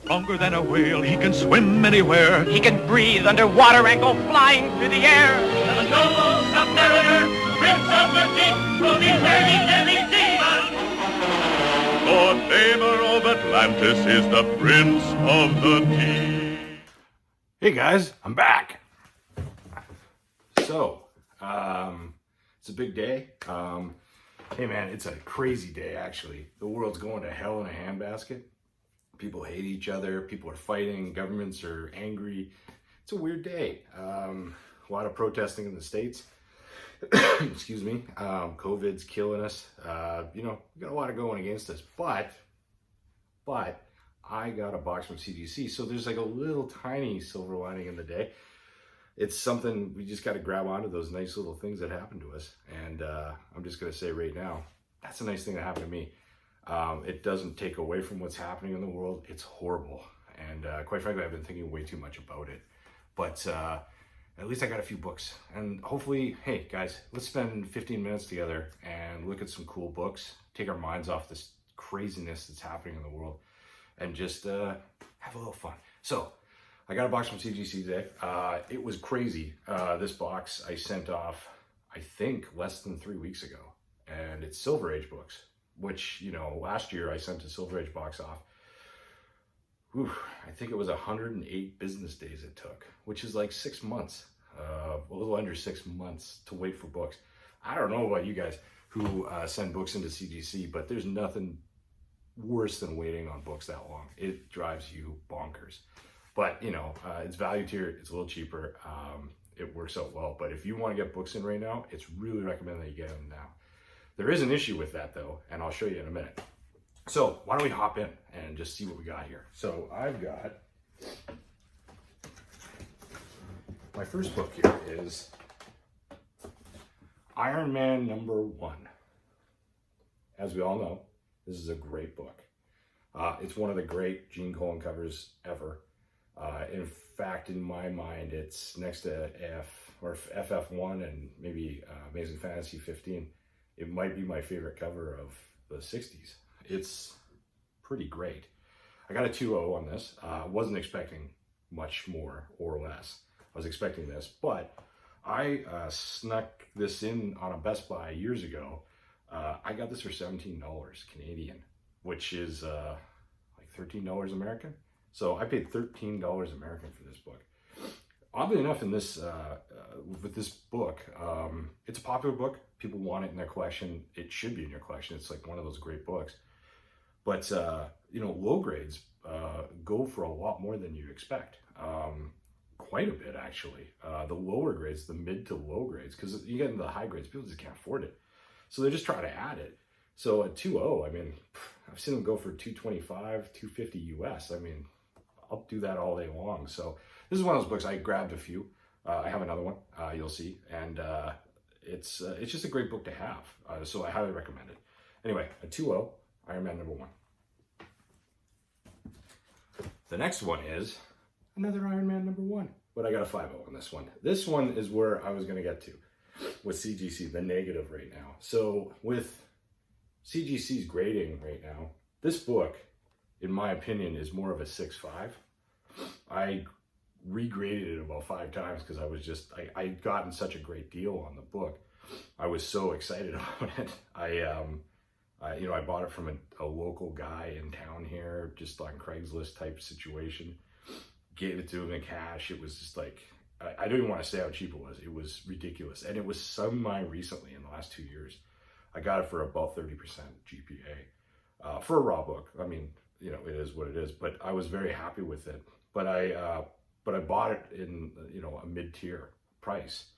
Stronger than a whale, he can swim anywhere. He can breathe underwater and go flying through the air. The noble submariner, Prince of the Deep, will be very deadly seaman. Lord Famer of Atlantis is the Prince of the Deep. Hey guys, I'm back. So, it's a big day. Hey man, it's a crazy day actually. The world's going to hell in a handbasket. People hate each other, people are fighting, governments are angry. It's a weird day. A lot of protesting in the States. Excuse me. COVID's killing us. We got a lot going against us, but I got a box from CGC, so there's like a little tiny silver lining in the day. It's something we just got to grab onto, those nice little things that happen to us. And I'm just going to say right now, that's a nice thing that happened to me. It doesn't take away from what's happening in the world. It's horrible. And quite frankly, I've been thinking way too much about it. But at least I got a few books. And hopefully, hey guys, let's spend 15 minutes together and look at some cool books, take our minds off this craziness that's happening in the world, and just have a little fun. So, I got a box from CGC today. It was crazy. This box I sent off, I think, less than 3 weeks ago. And it's Silver Age books, which, last year I sent a Silver Age box off. Whew, I think it was 108 business days it took, which is like 6 months, a little under 6 months to wait for books. I don't know about you guys who send books into CGC, but there's nothing worse than waiting on books that long. It drives you bonkers. But, it's value tier, it's a little cheaper, it works out well. But if you want to get books in right now, it's really recommended that you get them now. There is an issue with that though, and I'll show you in a minute. So why don't we hop in and just see what we got here. So I've got, my first book here is Iron Man #1. As we all know, this is a great book. It's one of the great Gene Colan covers ever. In fact, in my mind, it's next to FF1 and maybe Amazing Fantasy 15. It might be my favorite cover of the 60s. It's pretty great. I got a 2.0 on this. Wasn't expecting much more or less. I was expecting this, but I snuck this in on a Best Buy years ago. I got this for $17 Canadian, which is like $13 American. So I paid $13 American for this book. Oddly enough, in this with this book, it's a popular book. People want it in their collection. It should be in your collection. It's like one of those great books. But low grades go for a lot more than you expect. Quite a bit actually. The lower grades, the mid to low grades, because you get into the high grades, people just can't afford it. So they're just trying to add it. So at 2.0, I mean, I've seen them go for $225, $250 US. I mean, I'll do that all day long. So this is one of those books. I grabbed a few. I have another one, you'll see. And it's just a great book to have. So I highly recommend it. Anyway, a 2.0, Iron Man #1. The next one is another Iron Man #1, but I got a 5.0 on this one. This one is where I was going to get to with CGC, the negative right now. So with CGC's grading right now, this book, in my opinion, is more of a 6.5. I regraded it about 5 times because I'd gotten such a great deal on the book. I was so excited about it. I bought it from a local guy in town here, just on Craigslist type situation. Gave it to him in cash. It was just like, I don't even want to say how cheap it was. It was ridiculous. And it was semi-recently, in the last 2 years. I got it for about 30% GPA. For a raw book. I mean, it is what it is, but I was very happy with it. But I bought it in, a mid-tier price.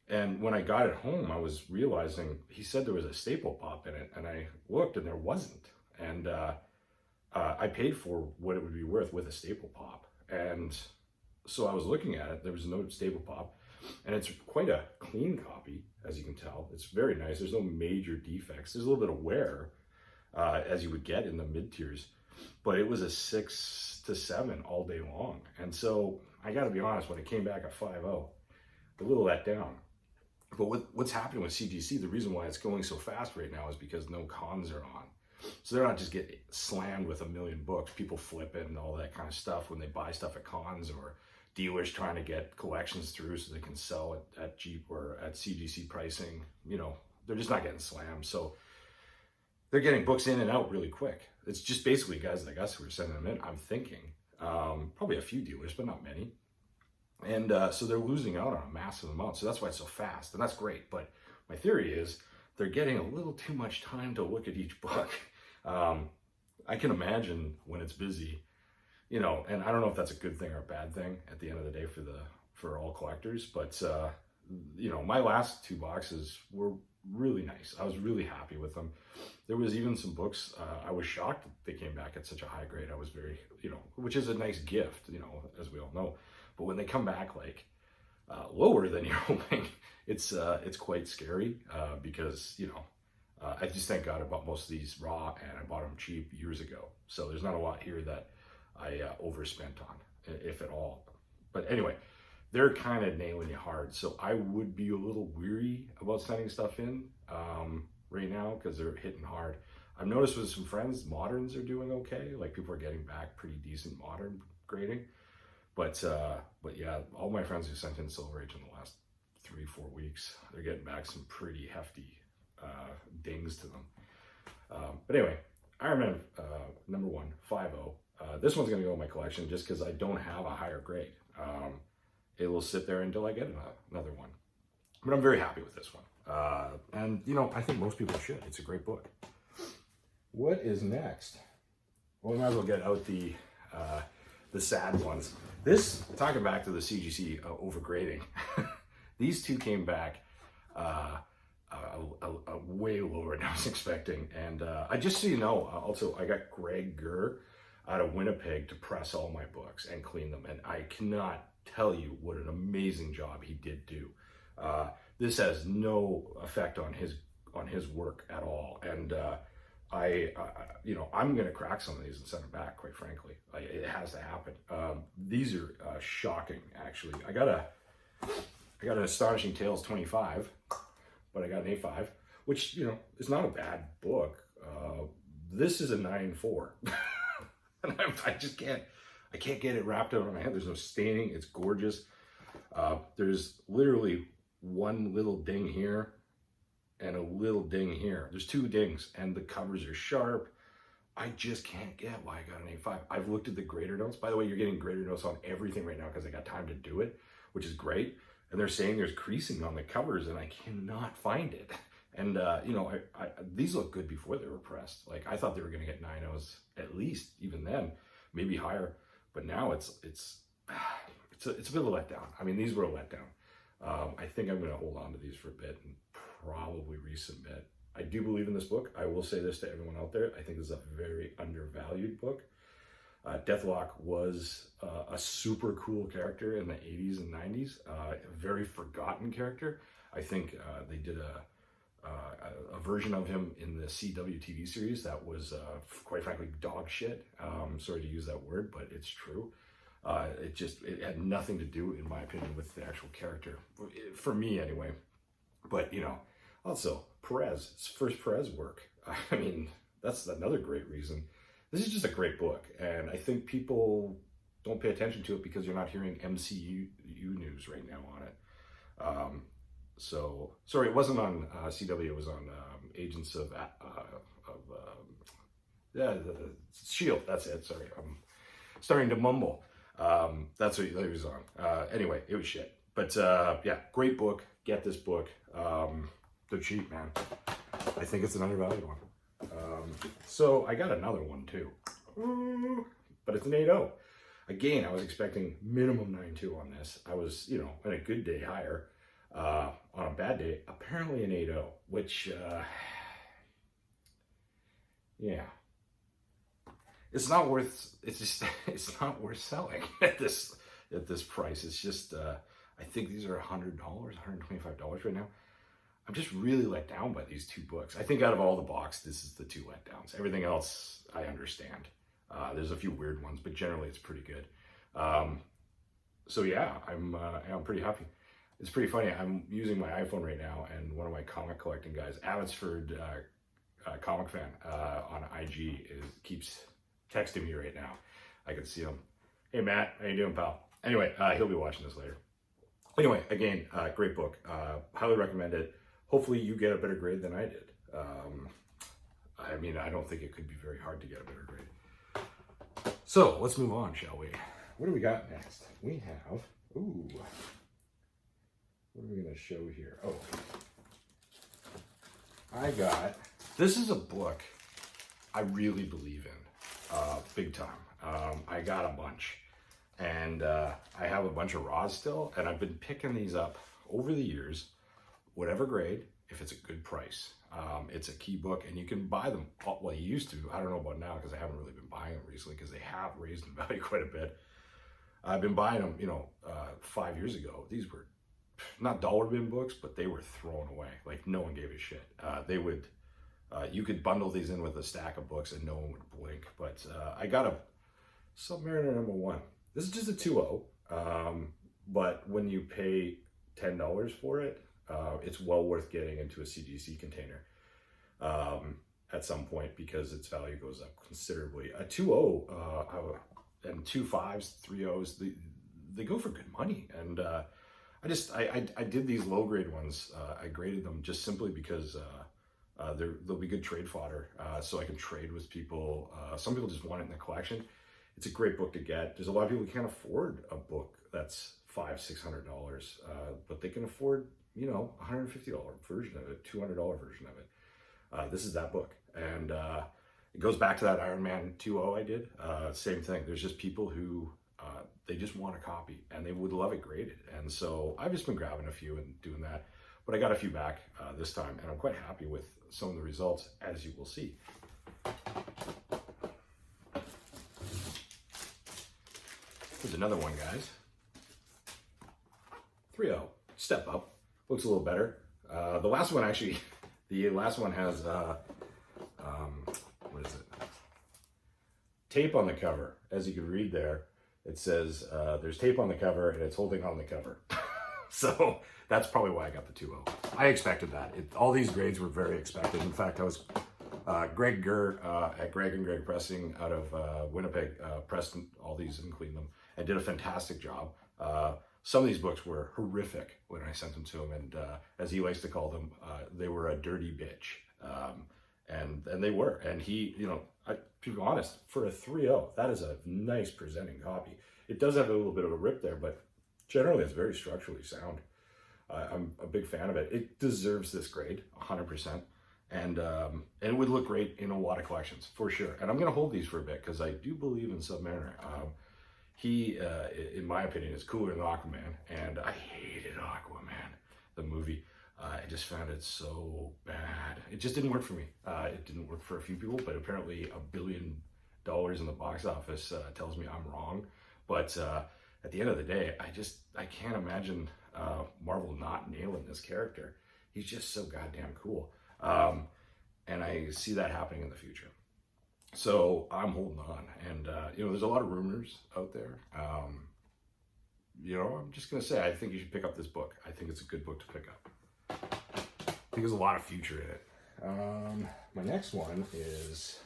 And when I got it home, I was realizing, he said there was a staple pop in it, and I looked and there wasn't. And I paid for what it would be worth with a staple pop. And so I was looking at it, there was no staple pop, and it's quite a clean copy, as you can tell. It's very nice. There's no major defects. There's a little bit of wear, as you would get in the mid-tiers, but it was a 6 to 7 all day long. And so I got to be honest, when it came back at 5.0, a little let down. But what's happening with CGC, the reason why it's going so fast right now is because no cons are on. So they're not just getting slammed with a million books, people flipping and all that kind of stuff when they buy stuff at cons, or dealers trying to get collections through so they can sell it at cheap or at CGC pricing. You know, they're just not getting slammed. So they're getting books in and out really quick. It's just basically guys like us who are sending them in, I'm thinking. Probably a few dealers, but not many. And so they're losing out on a massive amount. So that's why it's so fast. And that's great. But my theory is they're getting a little too much time to look at each book. I can imagine when it's busy, you know, and I don't know if that's a good thing or a bad thing at the end of the day for all collectors. But, you know, my last 2 boxes were really nice. I was really happy with them. There was even some books, I was shocked that they came back at such a high grade. I was very, you know, which is a nice gift, you know, as we all know. But when they come back like lower than you're hoping, it's quite scary because, you know, I just thank God I bought most of these raw and I bought them cheap years ago. So there's not a lot here that I overspent on, if at all. But anyway, they're kind of nailing you hard. So I would be a little weary about sending stuff in right now because they're hitting hard. I've noticed with some friends, moderns are doing okay. Like people are getting back pretty decent modern grading. But yeah, all my friends who sent in Silver Age in the last 3-4 weeks, they're getting back some pretty hefty dings to them. But anyway, Iron Man number 1, 5.0. This one's going to go in my collection just because I don't have a higher grade. It will sit there until I get another one. But I'm very happy with this one. And, you know, I think most people should. It's a great book. What is next? Well, we might as well get out the sad ones. This, talking back to the CGC overgrading, these 2 came back way lower than I was expecting. And I just so you know, also I got Greg Gurr out of Winnipeg to press all my books and clean them. And I cannot tell you what an amazing job he did do. This has no effect on his work at all. And you know, I'm going to crack some of these and send them back, quite frankly. It has to happen. These are shocking, actually. I got an Astonishing Tales 25, but I got an A5, which, you know, is not a bad book. This is a 9.4. And I just can't get it wrapped out on my head. There's no staining. It's gorgeous. There's literally one little ding here and a little ding here. There's 2 dings and the covers are sharp. I just can't get why I got an A5. I've looked at the grader notes. By the way, you're getting grader notes on everything right now because I got time to do it, which is great. And they're saying there's creasing on the covers and I cannot find it. And, you know, these look good before they were pressed. Like I thought they were going to get 9.0s at least, even then, maybe higher. But now it's a bit of a letdown. I mean, these were a letdown. I think I'm going to hold on to these for a bit and probably resubmit. I do believe in this book. I will say this to everyone out there. I think this is a very undervalued book. Deathlock was a super cool character in the 80s and 90s. A very forgotten character. I think they did a version of him in the CW TV series that was, quite frankly, dog shit. Sorry to use that word, but it's true. It had nothing to do, in my opinion, with the actual character, for me anyway. But, you know, also Perez, it's first Perez work. I mean, that's another great reason. This is just a great book, and I think people don't pay attention to it because you're not hearing MCU news right now on it. So, sorry, it wasn't on CW, it was on Agents of S.H.I.E.L.D., that's it, sorry, I'm starting to mumble. That's what it was on. Anyway, it was shit. But yeah, great book. Get this book. They're cheap, man. I think it's an undervalued one. So I got another one too. But it's an 8.0. Again, I was expecting minimum 9.2 on this. I was, you know, on a good day higher. On a bad day, apparently an 8.0, which, yeah. It's not worth selling at this price. It's just, I think these are $100, $125 right now. I'm just really let down by these 2 books. I think out of all the box, this is the 2 letdowns. Everything else, I understand. There's a few weird ones, but generally it's pretty good. So yeah, I'm pretty happy. It's pretty funny. I'm using my iPhone right now, and one of my comic collecting guys, Abbotsford comic fan on IG, keeps texting me right now. I can see him. Hey Matt, how you doing, pal? Anyway, he'll be watching this later. Anyway, again, great book. Highly recommend it. Hopefully you get a better grade than I did. I mean, I don't think it could be very hard to get a better grade. So let's move on, shall we? What do we got next? We have, ooh, what are we going to show here? Oh, this is a book I really believe in, big time. I got a bunch, and I have a bunch of raws still, and I've been picking these up over the years, whatever grade, if it's a good price. It's a key book, and you can buy them, well, you used to, I don't know about now, because I haven't really been buying them recently, because they have raised in value quite a bit. I've been buying them, 5 years ago. These were not dollar bin books, but they were thrown away. Like, no one gave a shit. You could bundle these in with a stack of books and no one would blink. But I got a Submariner #1. This is just a 2.0, but when you pay $10 for it, it's well worth getting into a CGC container at some point, because its value goes up considerably. A 2.0 and 2.5s, 3.0s, they go for good money. And I did these low grade ones. I graded them just simply because they'll be good trade fodder, so I can trade with people. Some people just want it in the collection. It's a great book to get. There's a lot of people who can't afford a book that's $500-600, but they can afford, $150 version of it, $200 version of it. This is that book, and it goes back to that Iron Man 2.0 I did. Same thing. There's just people who they just want a copy and they would love it graded, and so I've just been grabbing a few and doing that. But I got a few back this time, and I'm quite happy with some of the results, as you will see. Here's another one, guys. 3.0, step up. Looks a little better. The last one actually, the last one has, what is it? Tape on the cover. As you can read there, it says there's tape on the cover and it's holding on the cover. So that's probably why I got the 2.0. I expected that. All these grades were very expected. In fact, I was Greg Gurr at Greg and Greg Pressing out of Winnipeg pressed all these and cleaned them and did a fantastic job. Some of these books were horrific when I sent them to him, and as he likes to call them, they were a dirty bitch. And they were. And he, to be honest, for a 3.0, that is a nice presenting copy. It does have a little bit of a rip there, but generally it's very structurally sound. I'm a big fan of it. It deserves this grade, 100%. And it would look great in a lot of collections, for sure. And I'm going to hold these for a bit, because I do believe in Submariner. He, in my opinion, is cooler than Aquaman, and I hated Aquaman, the movie. I just found it so bad. It just didn't work for me. It didn't work for a few people, but apparently $1 billion in the box office tells me I'm wrong. But at the end of the day, I can't imagine Marvel not nailing this character. He's just so goddamn cool. And I see that happening in the future. So I'm holding on, and there's a lot of rumors out there. I'm just gonna say, I think you should pick up this book. I think it's a good book to pick up. I think there's a lot of future in it. My next one is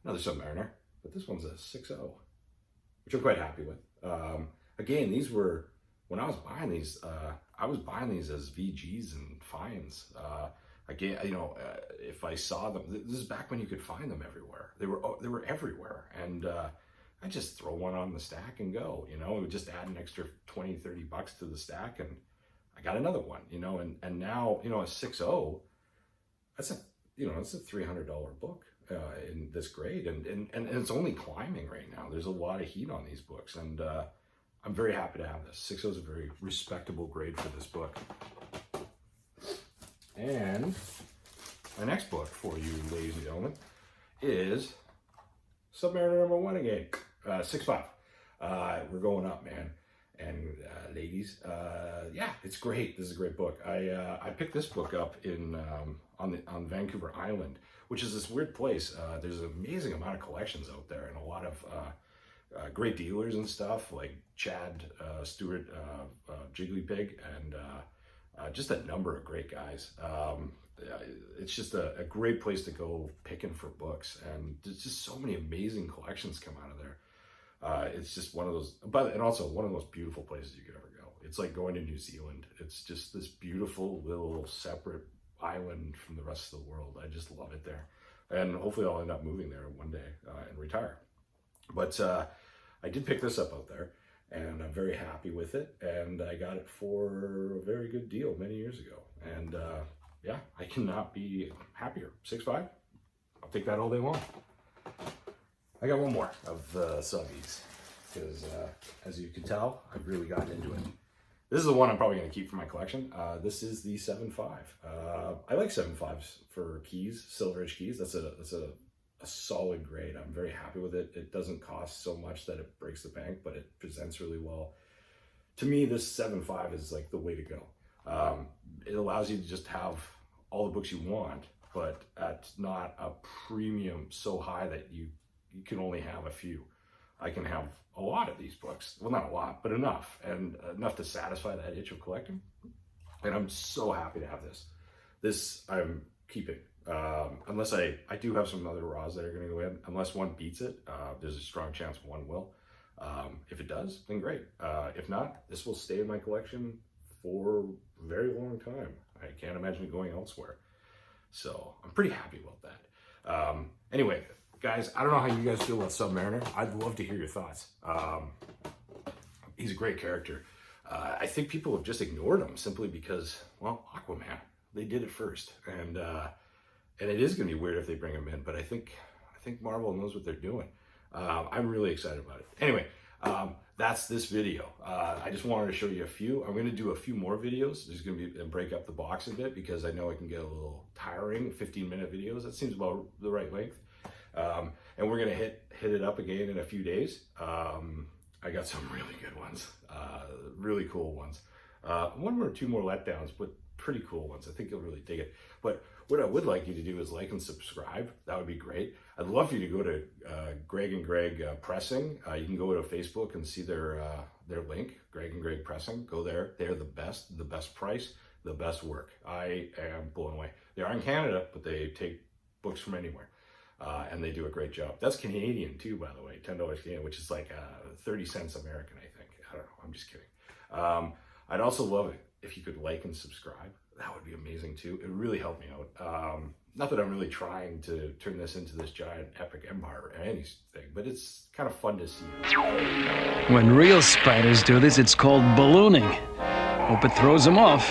another Submariner, but this one's a 6.0, which I'm quite happy with. Again, these were, when I was buying these, I was buying these as VGs and fines. Again, if I saw them, this is back when you could find them everywhere. They were everywhere, and I just throw one on the stack and go. It would just add an extra $20-30 to the stack, and I got another one. And now a 6.0, that's a $300 book in this grade, and it's only climbing right now. There's a lot of heat on these books, and I'm very happy to have this. 6.0 is a very respectable grade for this book. And my next book for you, ladies and gentlemen, is Submariner #1 again, 6.5. We're going up, man. And ladies, yeah, it's great. This is a great book. I picked this book up on Vancouver Island, which is this weird place. There's an amazing amount of collections out there, and a lot of great dealers and stuff, like Chad Stewart, Jiggly Pig, and just a number of great guys. It's just a great place to go picking for books, and there's just so many amazing collections come out of there. It's just one of those, and also one of the most beautiful places you could ever go. It's like going to New Zealand. It's just this beautiful little separate island from the rest of the world. I just love it there, and hopefully I'll end up moving there one day and retire. But I did pick this up out there, and I'm very happy with it, and I got it for a very good deal many years ago, and yeah, I cannot be happier. 6.5, I'll take that all day long. I got one more of the subbies, because as you can tell, I've really gotten into it. This is the one I'm probably going to keep for my collection. This is the 7.5. I like 7.5s for keys, Silver Edge keys. That's a solid grade. I'm very happy with it. It doesn't cost so much that it breaks the bank, but it presents really well. To me, this 7.5 is like the way to go. It allows you to just have all the books you want, but at not a premium so high that you can only have a few. I can have a lot of these books. Well, not a lot, but enough, and enough to satisfy that itch of collecting. And I'm so happy to have this. This I'm keeping. Unless I do have some other raws that are going to go in. Unless one beats it, there's a strong chance one will. If it does, then great. If not, this will stay in my collection for a very long time. I can't imagine it going elsewhere. So I'm pretty happy about that. Anyway, guys, I don't know how you guys feel about Submariner. I'd love to hear your thoughts. He's a great character. I think people have just ignored him simply because, well, Aquaman, they did it first. And it is going to be weird if they bring him in, but I think Marvel knows what they're doing. I'm really excited about it. Anyway, that's this video. I just wanted to show you a few. I'm going to do a few more videos. There's going to be break up the box a bit because I know it can get a little tiring. 15-minute videos. That seems about the right length. And we're going to hit it up again in a few days. I got some really good ones, really cool ones. One or two more letdowns, but pretty cool ones. I think you'll really dig it. But what I would like you to do is like and subscribe. That would be great. I'd love for you to go to Greg and Greg Pressing. You can go to Facebook and see their link, Greg and Greg Pressing. Go there. They're the best price, the best work. I am blown away. They are in Canada, but they take books from anywhere. And they do a great job. That's Canadian too, by the way, $10 Canadian, which is like 30 cents American, I think. I don't know, I'm just kidding. I'd also love it if you could like and subscribe. That would be amazing too. It would really help me out. Not that I'm really trying to turn this into this giant epic empire or anything, but it's kind of fun to see. When real spiders do this, it's called ballooning. Hope it throws them off.